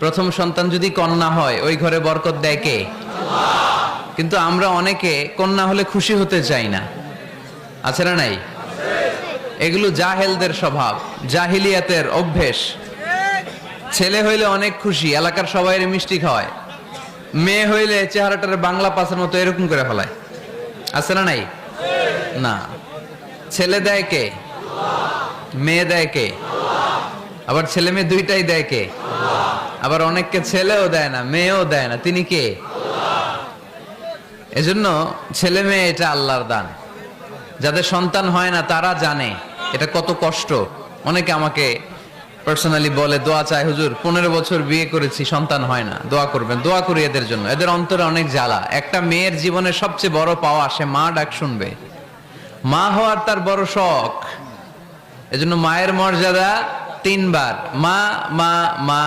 প্রথম সন্তান যদি কন্যা হয় ওই ঘরে বরকত দেয় কে? কিন্তু আমরা অনেকে কন্যা হলে খুশি হতে চাই না, আছে না নাই? এগুলো জাহেলদের স্বভাব, জাহিলিয়াতের অভ্যেস। ছেলে হইলে অনেক খুশি, এলাকার সবাই মিষ্টি খাওয়ায়। মেয়ে হইলে চেহারাটার বাংলা পাশের মতো এরকম করে ফেলায়, আছে না নাই? না, ছেলে দেয় কে? মেয়ে দেয় কে? আবার ছেলে মেয়ে দুইটাই দেয় কে? আবার অনেককে ছেলেও দেয় না, মেয়েও দেয় না, তিনি কে? এজন্য ছেলে মেয়ে এটা আল্লাহর দান। যাদের সন্তান হয় না তারা জানে এটা কত কষ্ট। অনেকে আমাকে পার্সোনালি বলে, দোয়া চাই হুজুর, 15 বছর বিয়ে করেছি, সন্তান হয় না, দোয়া করবেন। দোয়া করি এদের জন্য, এদের অন্তরে অনেক জ্বালা। একটা মেয়ের জীবনের সবচেয়ে বড় পাওয়া, সে মা ডাক শুনবে। মা হওয়ার তার বড় শখ। এজন্য মায়ের মর্যাদা 3 বার, মা মা মা,